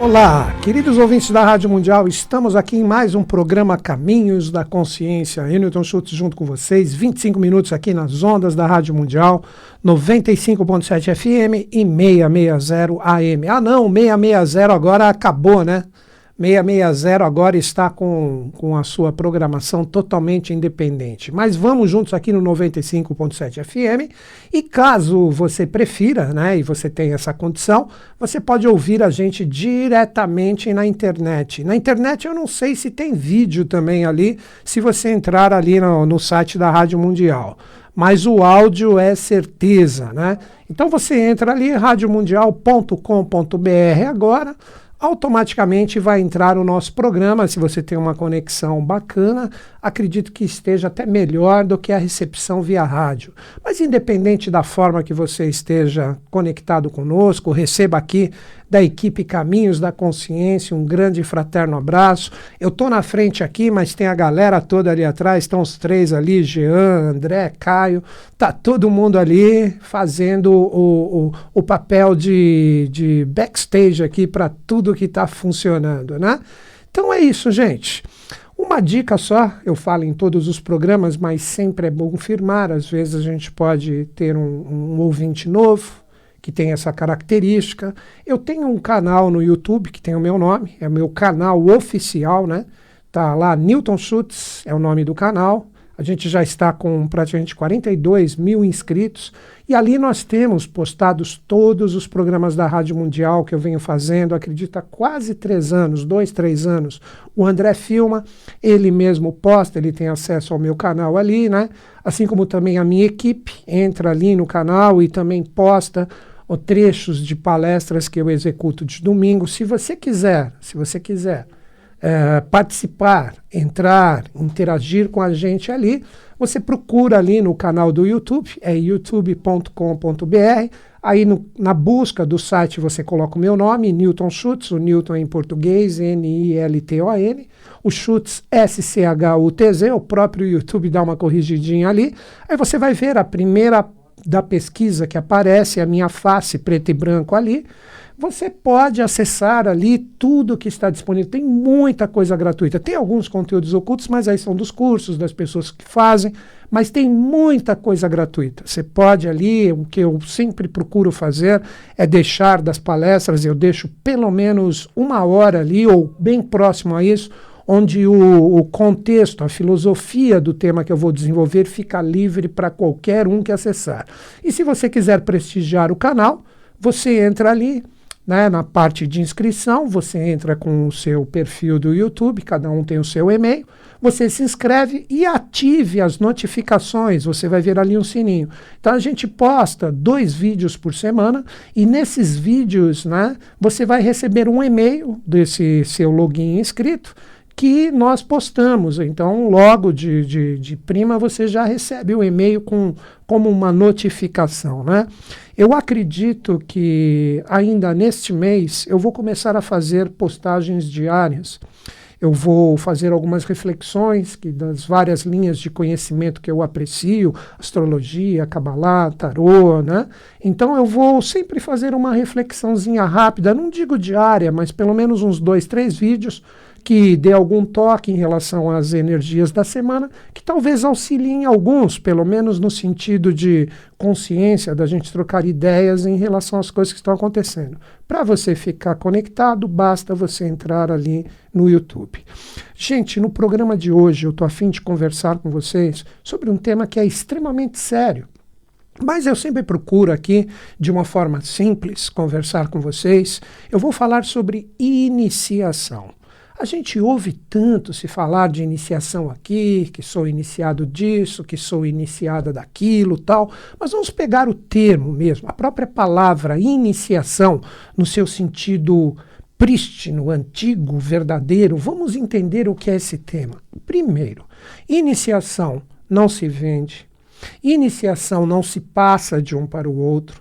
Olá, queridos ouvintes da Rádio Mundial, estamos aqui em mais um programa Caminhos da Consciência. Eu, Newton Schultz, junto com vocês, 25 minutos aqui nas ondas da Rádio Mundial, 95.7 FM e 660 AM. Ah não, 660 agora acabou, né? 660 agora está com a sua programação totalmente independente. Mas vamos juntos aqui no 95.7 FM e caso você prefira, né, e você tenha essa condição, você pode ouvir a gente diretamente na internet. Na internet eu não sei se tem vídeo também ali, se você entrar ali no site da Rádio Mundial. Mas o áudio é certeza, né? Então você entra ali, radiomundial.com.br agora, automaticamente vai entrar o nosso programa. Se você tem uma conexão bacana, acredito que esteja até melhor do que a recepção via rádio. Mas independente da forma que você esteja conectado conosco, receba aqui da equipe Caminhos da Consciência um grande e fraterno abraço. Eu estou na frente aqui, mas tem a galera toda ali atrás, estão os três ali, Jean, André, Caio, tá todo mundo ali fazendo o papel de backstage aqui para tudo que está funcionando, né? Então é isso, gente. Uma dica só, eu falo em todos os programas, mas sempre é bom firmar, às vezes a gente pode ter um ouvinte novo, que tem essa característica. Eu tenho um canal no YouTube que tem o meu nome, é o meu canal oficial, né? Tá lá, Newton Schultz é o nome do canal. A gente já está com praticamente 42 mil inscritos e ali nós temos postados todos os programas da Rádio Mundial que eu venho fazendo, acredito, há quase 3 anos, 2, 3 anos. O André filma, ele mesmo posta, ele tem acesso ao meu canal ali, né? Assim como também a minha equipe entra ali no canal e também posta trechos de palestras que eu executo de domingo. Se você quiser participar, entrar, interagir com a gente ali, você procura ali no canal do YouTube, é youtube.com.br, aí na busca do site você coloca o meu nome, Newton Schultz, o Newton em português, N-I-L-T-O-N, o Schultz, S-C-H-U-T-Z, o próprio YouTube dá uma corrigidinha ali, aí você vai ver a primeira da pesquisa que aparece, a minha face preto e branco ali. Você pode acessar ali tudo que está disponível. Tem muita coisa gratuita. Tem alguns conteúdos ocultos, mas aí são dos cursos, das pessoas que fazem, mas tem muita coisa gratuita. Você pode ali, o que eu sempre procuro fazer é deixar das palestras, eu deixo pelo menos 1 hora ali, ou bem próximo a isso, onde o contexto, a filosofia do tema que eu vou desenvolver fica livre para qualquer um que acessar. E se você quiser prestigiar o canal, você entra ali, né, na parte de inscrição, você entra com o seu perfil do YouTube, cada um tem o seu e-mail, você se inscreve e ative as notificações, você vai ver ali um sininho. Então a gente posta 2 vídeos por semana e nesses vídeos, né, você vai receber um e-mail desse seu login inscrito, que nós postamos. Então, logo de prima, você já recebe o e-mail como uma notificação, né? Eu acredito que ainda neste mês eu vou começar a fazer postagens diárias. Eu vou fazer algumas reflexões das várias linhas de conhecimento que eu aprecio, astrologia, cabalá, tarô, né? Então eu vou sempre fazer uma reflexãozinha rápida, não digo diária, mas pelo menos uns 2, 3 vídeos, que dê algum toque em relação às energias da semana, que talvez auxiliem alguns, pelo menos no sentido de consciência, da gente trocar ideias em relação às coisas que estão acontecendo. Para você ficar conectado, basta você entrar ali no YouTube. Gente, no programa de hoje eu estou a fim de conversar com vocês sobre um tema que é extremamente sério. Mas eu sempre procuro aqui, de uma forma simples, conversar com vocês. Eu vou falar sobre iniciação. A gente ouve tanto se falar de iniciação aqui, que sou iniciado disso, que sou iniciada daquilo, tal, mas vamos pegar o termo mesmo, a própria palavra iniciação, no seu sentido prístino, antigo, verdadeiro. Vamos entender o que é esse tema. Primeiro, iniciação não se vende, iniciação não se passa de um para o outro.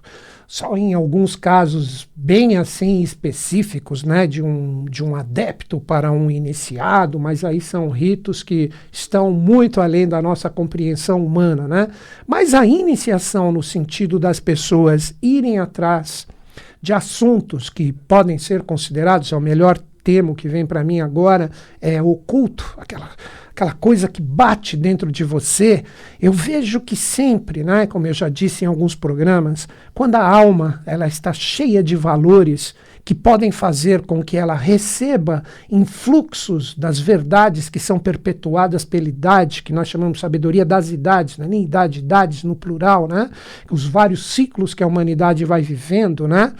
Só em alguns casos bem assim específicos, né, de um adepto para um iniciado, mas aí são ritos que estão muito além da nossa compreensão humana, né? Mas a iniciação no sentido das pessoas irem atrás de assuntos que podem ser considerados, é o melhor termo que vem para mim agora, é oculto, aquela coisa que bate dentro de você. Eu vejo que sempre, né, como eu já disse em alguns programas, quando a alma ela está cheia de valores que podem fazer com que ela receba influxos das verdades que são perpetuadas pela idade, que nós chamamos de sabedoria das idades, não é nem idade, idades no plural, né? Os vários ciclos que a humanidade vai vivendo, né?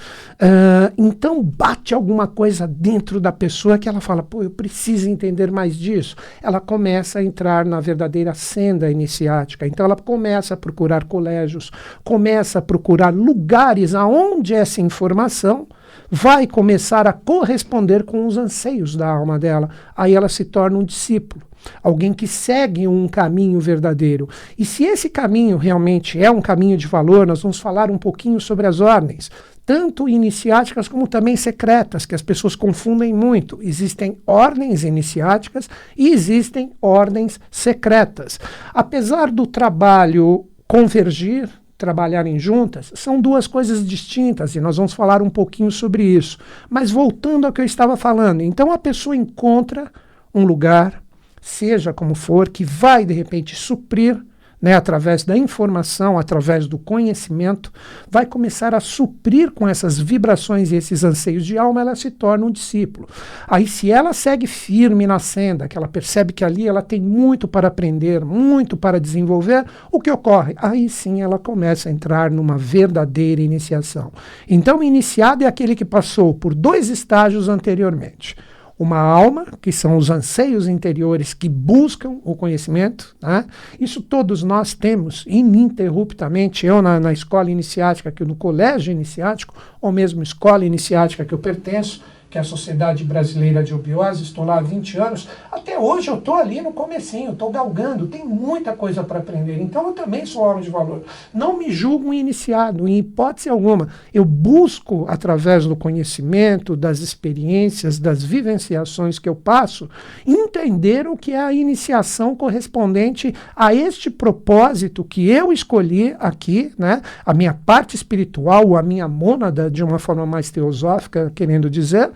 Então bate alguma coisa dentro da pessoa que ela fala, pô, eu preciso entender mais disso. Ela começa a entrar na verdadeira senda iniciática. Então ela começa a procurar colégios, começa a procurar lugares aonde essa informação vai começar a corresponder com os anseios da alma dela. Aí ela se torna um discípulo, alguém que segue um caminho verdadeiro. E se esse caminho realmente é um caminho de valor, nós vamos falar um pouquinho sobre as ordens, tanto iniciáticas como também secretas, que as pessoas confundem muito. Existem ordens iniciáticas e existem ordens secretas. Apesar do trabalho convergir, trabalharem juntas, são duas coisas distintas e nós vamos falar um pouquinho sobre isso. Mas voltando ao que eu estava falando, então a pessoa encontra um lugar, seja como for, que vai de repente suprir, né, através da informação, através do conhecimento, vai começar a suprir com essas vibrações e esses anseios de alma, ela se torna um discípulo. Aí se ela segue firme na senda, que ela percebe que ali ela tem muito para aprender, muito para desenvolver, o que ocorre? Aí sim ela começa a entrar numa verdadeira iniciação. Então o iniciado é aquele que passou por 2 estágios anteriormente. Uma alma, que são os anseios interiores que buscam o conhecimento, né? Isso todos nós temos ininterruptamente. Eu na escola iniciática, no colégio iniciático, ou mesmo escola iniciática que eu pertenço, que é a Sociedade Brasileira de Obiose, estou lá há 20 anos, até hoje eu estou ali no comecinho, estou galgando, tem muita coisa para aprender, então eu também sou homem de valor. Não me julgo um iniciado, em hipótese alguma. Eu busco, através do conhecimento, das experiências, das vivenciações que eu passo, entender o que é a iniciação correspondente a este propósito que eu escolhi aqui, né? A minha parte espiritual, a minha mônada, de uma forma mais teosófica, querendo dizer,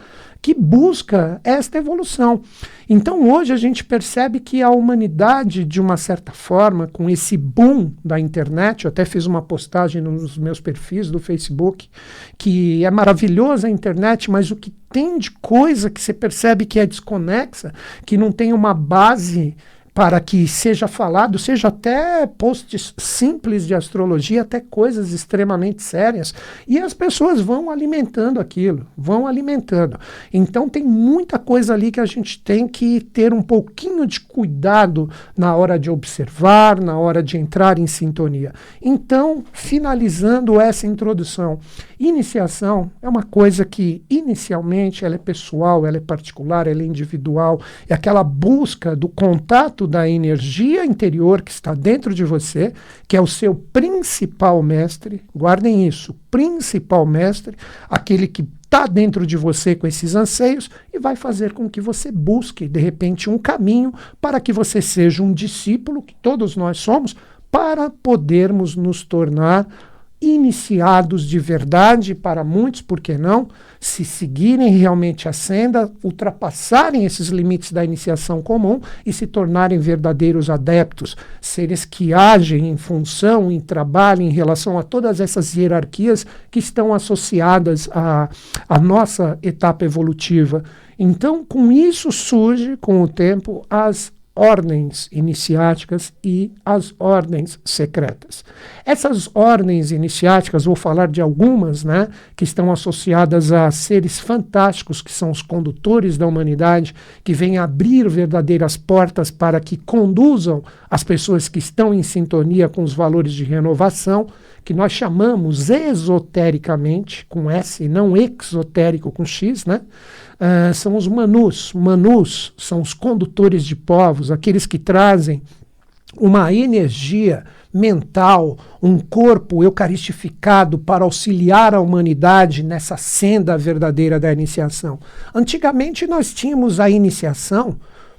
que busca esta evolução. Então hoje a gente percebe que a humanidade, de uma certa forma, com esse boom da internet, eu até fiz uma postagem nos meus perfis do Facebook, que é maravilhosa a internet, mas o que tem de coisa que você percebe que é desconexa, que não tem uma base para que seja falado, seja até posts simples de astrologia, até coisas extremamente sérias, e as pessoas vão alimentando aquilo, vão alimentando. Então tem muita coisa ali que a gente tem que ter um pouquinho de cuidado na hora de observar, na hora de entrar em sintonia. Então, finalizando essa introdução, iniciação é uma coisa que inicialmente ela é pessoal, ela é particular, ela é individual, é aquela busca do contato da energia interior que está dentro de você, que é o seu principal mestre, guardem isso, principal mestre, aquele que está dentro de você com esses anseios e vai fazer com que você busque, de repente, um caminho para que você seja um discípulo, que todos nós somos, para podermos nos tornar iniciados de verdade, para muitos, por que não, se seguirem realmente a senda, ultrapassarem esses limites da iniciação comum e se tornarem verdadeiros adeptos, seres que agem em função, em trabalho, em relação a todas essas hierarquias que estão associadas à nossa etapa evolutiva. Então, com isso surge, com o tempo, as ordens iniciáticas e as ordens secretas. Essas ordens iniciáticas, vou falar de algumas, né, que estão associadas a seres fantásticos, que são os condutores da humanidade, que vêm abrir verdadeiras portas para que conduzam as pessoas que estão em sintonia com os valores de renovação, que nós chamamos esotericamente, com S, não exotérico com X, né? São os manus. Manus são os condutores de povos, aqueles que trazem uma energia mental, um corpo eucaristificado para auxiliar a humanidade nessa senda verdadeira da iniciação. Antigamente nós tínhamos a iniciação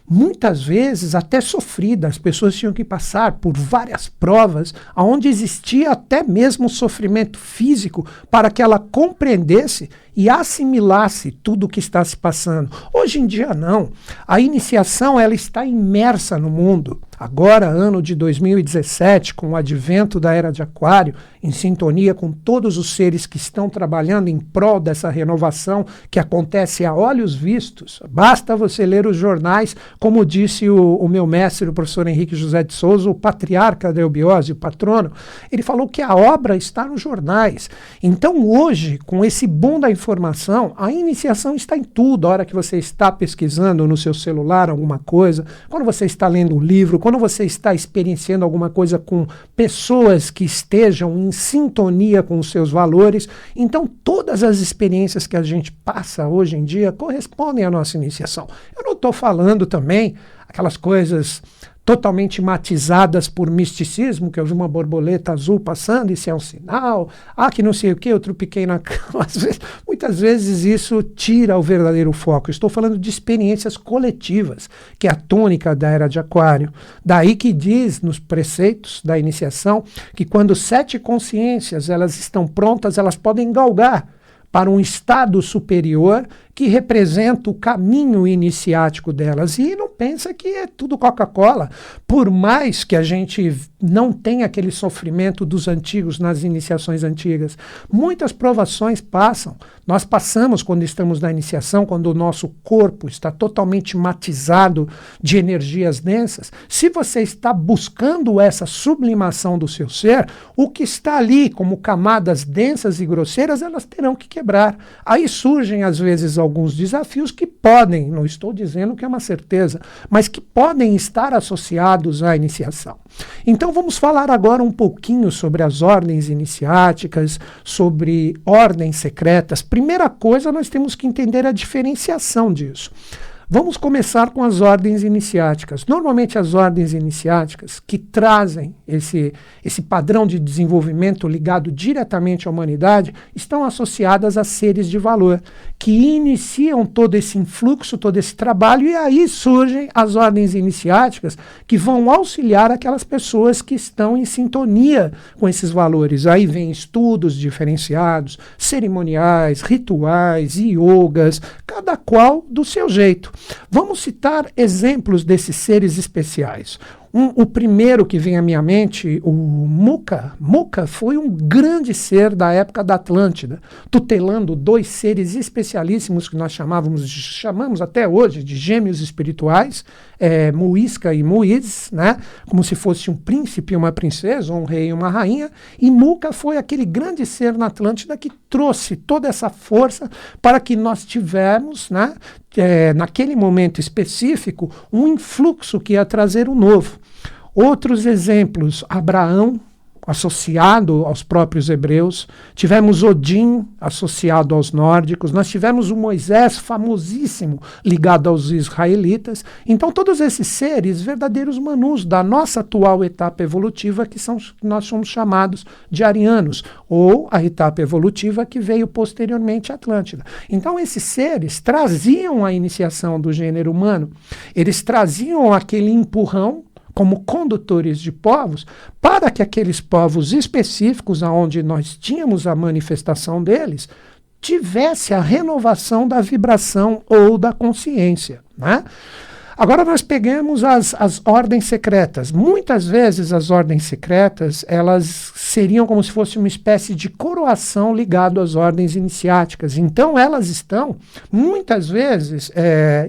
muitas vezes até sofrida. As pessoas tinham que passar por várias provas, onde existia até mesmo sofrimento físico para que ela compreendesse e assimilasse tudo o que está se passando. Hoje em dia não. A iniciação ela está imersa no mundo. Agora, ano de 2017, com o advento da Era de Aquário, em sintonia com todos os seres que estão trabalhando em prol dessa renovação que acontece a olhos vistos, basta você ler os jornais, como disse o meu mestre, o professor Henrique José de Souza, o patriarca da eubiose, o patrono, ele falou que a obra está nos jornais. Então hoje, com esse boom da informação, a iniciação está em tudo. A hora que você está pesquisando no seu celular alguma coisa, quando você está lendo um livro, quando você está experienciando alguma coisa com pessoas que estejam em sintonia com os seus valores, então todas as experiências que a gente passa hoje em dia correspondem à nossa iniciação. Eu não estou falando também aquelas coisas totalmente matizadas por misticismo, que eu vi uma borboleta azul passando, isso é um sinal, que não sei o que, eu tropiquei na cama. Muitas vezes isso tira o verdadeiro foco. Estou falando de experiências coletivas, que é a tônica da Era de Aquário. Daí que diz nos preceitos da iniciação que quando 7 consciências elas estão prontas, elas podem galgar para um estado superior que representa o caminho iniciático delas. E não pensa que é tudo Coca-Cola. Por mais que a gente não tenha aquele sofrimento dos antigos nas iniciações antigas, muitas provações passam. Nós passamos quando estamos na iniciação, quando o nosso corpo está totalmente matizado de energias densas. Se você está buscando essa sublimação do seu ser, o que está ali como camadas densas e grosseiras, elas terão que quebrar. Aí surgem, às vezes, alguns desafios que podem, não estou dizendo que é uma certeza, mas que podem estar associados à iniciação. Então vamos falar agora um pouquinho sobre as ordens iniciáticas, sobre ordens secretas. Primeira coisa, nós temos que entender a diferenciação disso. Vamos começar com as ordens iniciáticas. Normalmente as ordens iniciáticas que trazem esse padrão de desenvolvimento ligado diretamente à humanidade estão associadas a seres de valor, que iniciam todo esse influxo, todo esse trabalho, e aí surgem as ordens iniciáticas que vão auxiliar aquelas pessoas que estão em sintonia com esses valores. Aí vem estudos diferenciados, cerimoniais, rituais, yogas, cada qual do seu jeito. Vamos citar exemplos desses seres especiais. O primeiro que vem à minha mente, o Muka. Muka foi um grande ser da época da Atlântida, tutelando 2 seres especialíssimos que nós chamamos até hoje de gêmeos espirituais, Muisca e Muiz, né? Como se fosse um príncipe e uma princesa, um rei e uma rainha. E Muka foi aquele grande ser na Atlântida que trouxe toda essa força para que nós tivermos, né, naquele momento específico, um influxo que ia trazer o novo. Outros exemplos, Abraão, associado aos próprios hebreus, tivemos Odin, associado aos nórdicos, nós tivemos o Moisés, famosíssimo, ligado aos israelitas. Então todos esses seres, verdadeiros manus da nossa atual etapa evolutiva, que nós somos chamados de arianos, ou a etapa evolutiva que veio posteriormente à Atlântida. Então esses seres traziam a iniciação do gênero humano, eles traziam aquele empurrão como condutores de povos, para que aqueles povos específicos, onde nós tínhamos a manifestação deles, tivesse a renovação da vibração ou da consciência, né? Agora nós pegamos as ordens secretas. Muitas vezes as ordens secretas, elas seriam como se fosse uma espécie de coroação ligado às ordens iniciáticas. Então elas estão, muitas vezes,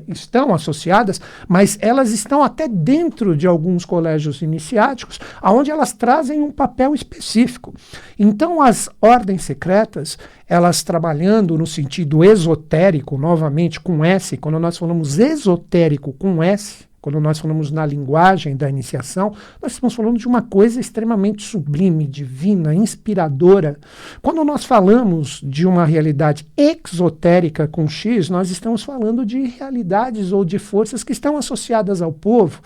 estão associadas, mas elas estão até dentro de alguns colégios iniciáticos, onde elas trazem um papel específico. Então as ordens secretas, elas trabalhando no sentido esotérico, novamente com S, quando nós falamos esotérico com S, quando nós falamos na linguagem da iniciação, nós estamos falando de uma coisa extremamente sublime, divina, inspiradora. Quando nós falamos de uma realidade exotérica com X, nós estamos falando de realidades ou de forças que estão associadas ao povo.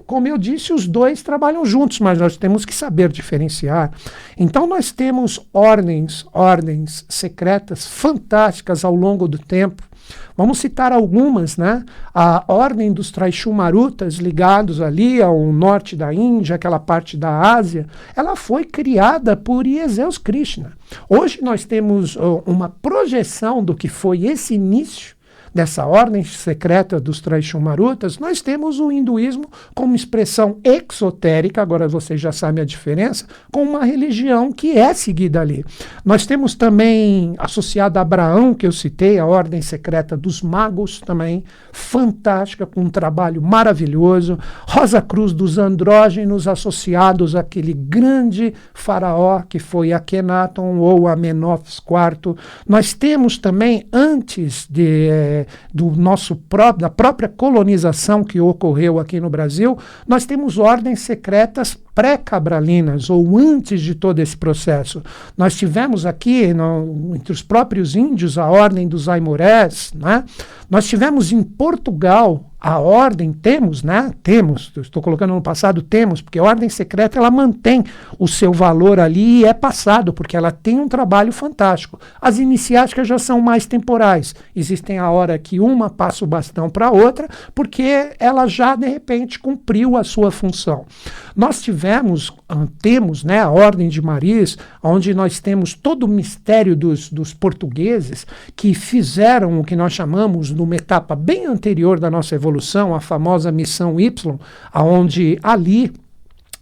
Como eu disse, os dois trabalham juntos, mas nós temos que saber diferenciar. Então nós temos ordens secretas fantásticas ao longo do tempo, Vamos citar algumas, né? A ordem dos Traishumarutas, ligados ali ao norte da Índia, aquela parte da Ásia, ela foi criada por Ieseus Krishna. Hoje nós temos uma projeção do que foi esse início dessa ordem secreta dos Traishumarutas. Nós temos o hinduísmo como expressão exotérica, agora vocês já sabem a diferença, com uma religião que é seguida ali. Nós temos também, associada a Abraão, que eu citei, a ordem secreta dos magos, também fantástica, com um trabalho maravilhoso. Rosa Cruz dos andrógenos, associados àquele grande faraó que foi Akhenaton ou Amenófis IV. Nós temos também, antes da própria colonização que ocorreu aqui no Brasil, nós temos ordens secretas pré-cabralinas, ou antes de todo esse processo. Nós tivemos aqui, entre os próprios índios, a ordem dos Aimorés, né? Nós tivemos em Portugal a ordem, estou colocando no passado, porque a ordem secreta ela mantém o seu valor ali e é passado, porque ela tem um trabalho fantástico. As iniciáticas já são mais temporais. Existem a hora que uma passa o bastão para a outra, porque ela já, de repente, cumpriu a sua função. Nós temos a Ordem de Maris, onde nós temos todo o mistério dos portugueses que fizeram o que nós chamamos, numa etapa bem anterior da nossa evolução, a famosa Missão Y, onde ali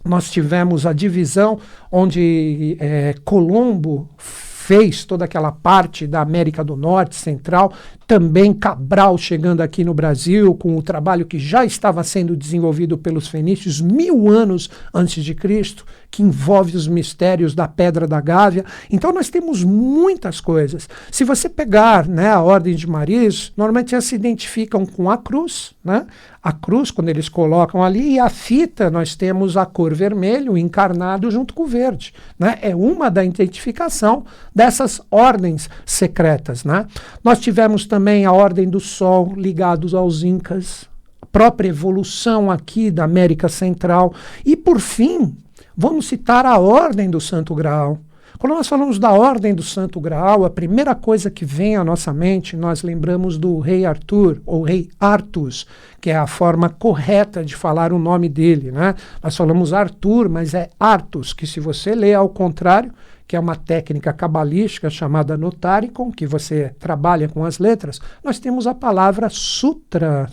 nós tivemos a divisão onde Colombo fez toda aquela parte da América do Norte, Central, também Cabral chegando aqui no Brasil com o trabalho que já estava sendo desenvolvido pelos fenícios 1000 anos antes de Cristo, que envolve os mistérios da Pedra da Gávea. Então nós temos muitas coisas. Se você pegar, né, a Ordem de Maris, normalmente elas se identificam com a cruz, né? A cruz, quando eles colocam ali, e a fita, nós temos a cor vermelho encarnado junto com o verde, né? É uma da identificação dessas ordens secretas, né? Nós tivemos também a Ordem do Sol, ligados aos Incas, a própria evolução aqui da América Central. E, por fim, vamos citar a Ordem do Santo Graal. Quando nós falamos da Ordem do Santo Graal, a primeira coisa que vem à nossa mente, nós lembramos do rei Arthur, ou rei Artus, que é a forma correta de falar o nome dele, né? Nós falamos Arthur, mas é Artus, que se você ler ao contrário, que é uma técnica cabalística chamada Notarikon, que você trabalha com as letras, nós temos a palavra sutra,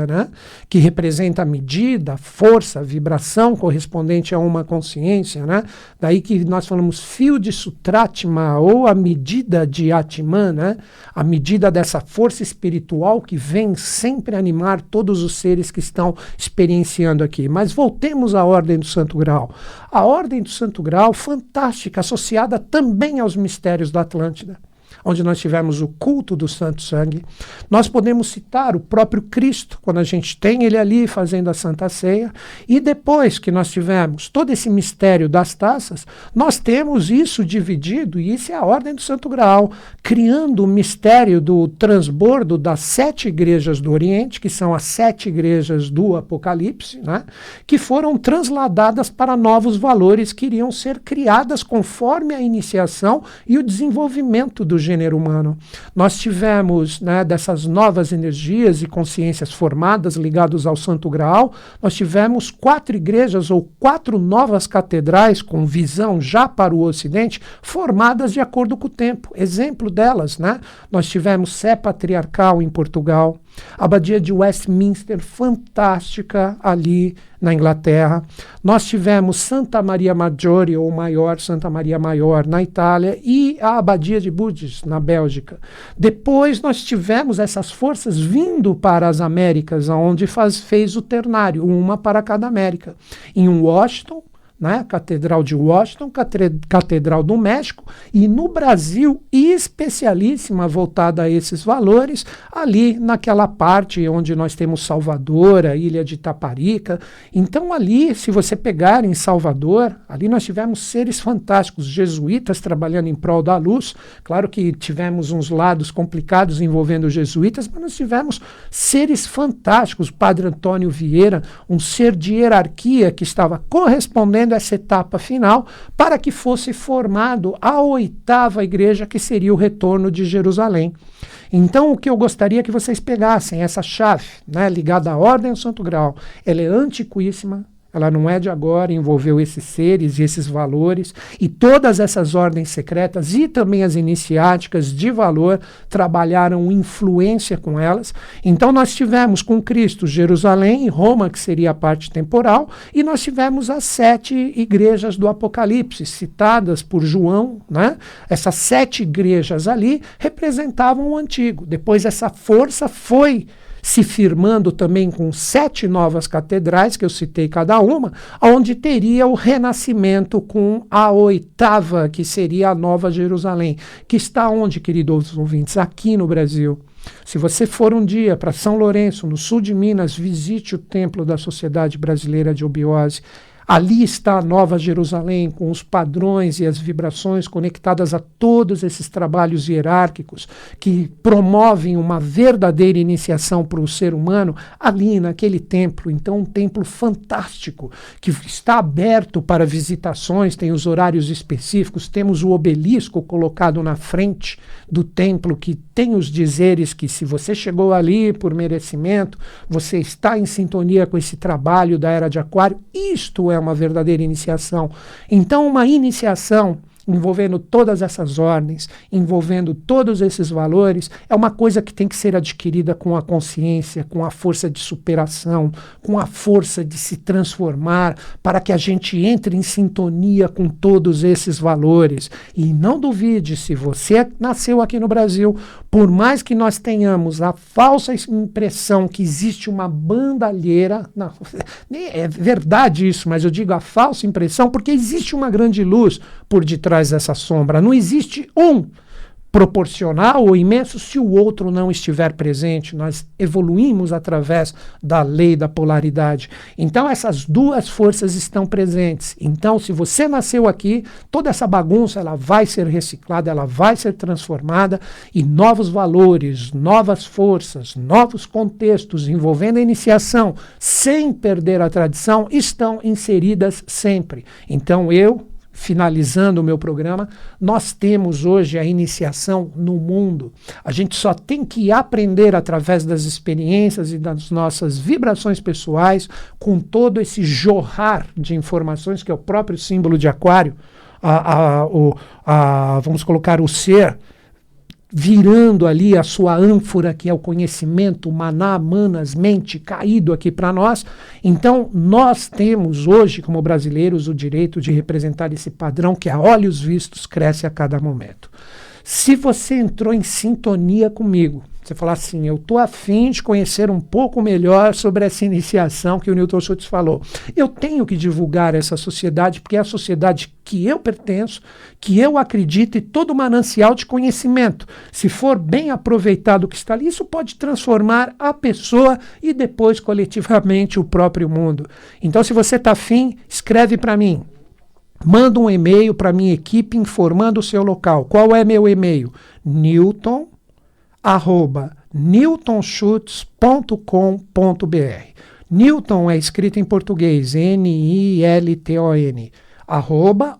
né? Que representa a medida, a força, a vibração correspondente a uma consciência, né? Daí que nós falamos fio de Sutratma, ou a medida de Atman, né? A medida dessa força espiritual que vem sempre animar todos os seres que estão experienciando aqui. Mas voltemos à Ordem do Santo Graal. A Ordem do Santo Graal, fantástica, associada também aos mistérios da Atlântida, onde nós tivemos o culto do Santo Sangue. Nós podemos citar o próprio Cristo, quando a gente tem ele ali fazendo a Santa Ceia, e depois que nós tivemos todo esse mistério das taças, nós temos isso dividido, e isso é a Ordem do Santo Graal, criando o mistério do transbordo das 7 igrejas do Oriente, que são as 7 igrejas do Apocalipse, né, que foram transladadas para novos valores que iriam ser criadas conforme a iniciação e o desenvolvimento do gênero humano. Nós tivemos, né, dessas novas energias e consciências formadas ligados ao Santo Graal, nós tivemos 4 igrejas ou 4 novas catedrais com visão já para o Ocidente, formadas de acordo com o tempo. Exemplo delas, né? Nós tivemos Sé Patriarcal em Portugal, a Abadia de Westminster, fantástica ali na Inglaterra. Nós tivemos Santa Maria Maggiore, ou Maior, Santa Maria Maior, na Itália, e a Abadia de Bourges, na Bélgica. Depois nós tivemos essas forças vindo para as Américas, onde fez o ternário, uma para cada América. Em Washington, né, Catedral de Washington, Catedral do México, e no Brasil, especialíssima voltada a esses valores, ali naquela parte onde nós temos Salvador, a ilha de Itaparica. Então ali, se você pegar em Salvador, ali nós tivemos seres fantásticos, jesuítas trabalhando em prol da luz. Claro que tivemos uns lados complicados envolvendo os jesuítas, mas nós tivemos seres fantásticos, o Padre Antônio Vieira, um ser de hierarquia que estava correspondendo essa etapa final para que fosse formado a 8ª igreja, que seria o retorno de Jerusalém. Então, o que eu gostaria que vocês pegassem, essa chave, né, ligada à Ordem do Santo Grau, ela é antiquíssima, ela não é de agora, envolveu esses seres e esses valores, e todas essas ordens secretas e também as iniciáticas de valor trabalharam influência com elas. Então nós tivemos com Cristo Jerusalém e Roma, que seria a parte temporal, e nós tivemos as 7 igrejas do Apocalipse, citadas por João, né? Essas 7 igrejas ali representavam o antigo. Depois essa força foi se firmando também com 7 novas catedrais, que eu citei cada uma, onde teria o renascimento com a 8ª, que seria a Nova Jerusalém, que está onde, queridos ouvintes? Aqui no Brasil. Se você for um dia para São Lourenço, no sul de Minas, visite o templo da Sociedade Brasileira de Obiose. Ali está a Nova Jerusalém, com os padrões e as vibrações conectadas a todos esses trabalhos hierárquicos que promovem uma verdadeira iniciação para o ser humano ali naquele templo. Então, um templo fantástico, que está aberto para visitações, tem os horários específicos, temos o obelisco colocado na frente do templo, que tem os dizeres que se você chegou ali por merecimento, você está em sintonia com esse trabalho da Era de Aquário. Isto é uma verdadeira iniciação. Então, uma iniciação envolvendo todas essas ordens, envolvendo todos esses valores, é uma coisa que tem que ser adquirida com a consciência, com a força de superação, com a força de se transformar, para que a gente entre em sintonia com todos esses valores. E não duvide, se você nasceu aqui no Brasil, por mais que nós tenhamos a falsa impressão que existe uma bandalheira, não, é verdade isso, mas eu digo a falsa impressão porque existe uma grande luz por detrás dessa sombra. Não existe um proporcional ou imenso se o outro não estiver presente. Nós evoluímos através da lei da polaridade. Então essas duas forças estão presentes. Então, se você nasceu aqui, toda essa bagunça ela vai ser reciclada, ela vai ser transformada, e novos valores, novas forças, novos contextos envolvendo a iniciação, sem perder a tradição, estão inseridas sempre. Então finalizando o meu programa, nós temos hoje a iniciação no mundo. A gente só tem que aprender através das experiências e das nossas vibrações pessoais, com todo esse jorrar de informações, que é o próprio símbolo de Aquário, vamos colocar o ser, virando ali a sua ânfora, que é o conhecimento, o maná, manas, mente, caído aqui para nós. Então, nós temos hoje, como brasileiros, o direito de representar esse padrão que, a olhos vistos, cresce a cada momento. Se você entrou em sintonia comigo, você falar assim, eu estou afim de conhecer um pouco melhor sobre essa iniciação que o Newton Schultz falou. Eu tenho que divulgar essa sociedade, porque é a sociedade que eu pertenço, que eu acredito, e todo manancial de conhecimento. Se for bem aproveitado o que está ali, isso pode transformar a pessoa e depois coletivamente o próprio mundo. Então, se você está afim, escreve para mim. Manda um e-mail para a minha equipe informando o seu local. Qual é meu e-mail? newton@newtonschutz.com.br. Newton é escrito em português, Nilton.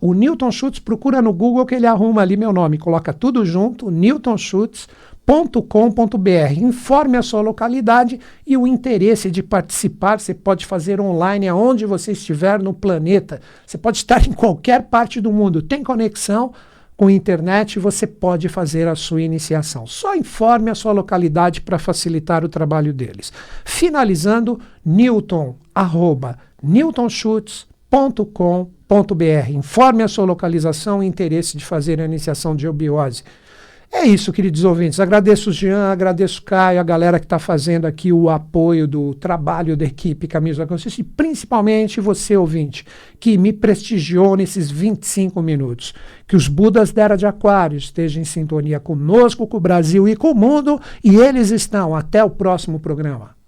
O Newton Schutz, procura no Google que ele arruma ali meu nome, coloca tudo junto, newtonschutz.com.br. Informe a sua localidade e o interesse de participar. Você pode fazer online aonde você estiver no planeta. Você pode estar em qualquer parte do mundo. Tem conexão com a internet, você pode fazer a sua iniciação. Só informe a sua localidade para facilitar o trabalho deles. Finalizando, newton@newtonschutz.com.br. Informe a sua localização e interesse de fazer a iniciação de eubiose. É isso, queridos ouvintes. Agradeço o Jean, agradeço o Caio, a galera que está fazendo aqui o apoio do trabalho da equipe Caminhos da Consciência, e principalmente você, ouvinte, que me prestigiou nesses 25 minutos. Que os Budas da Era de Aquário estejam em sintonia conosco, com o Brasil e com o mundo, e eles estão. Até o próximo programa.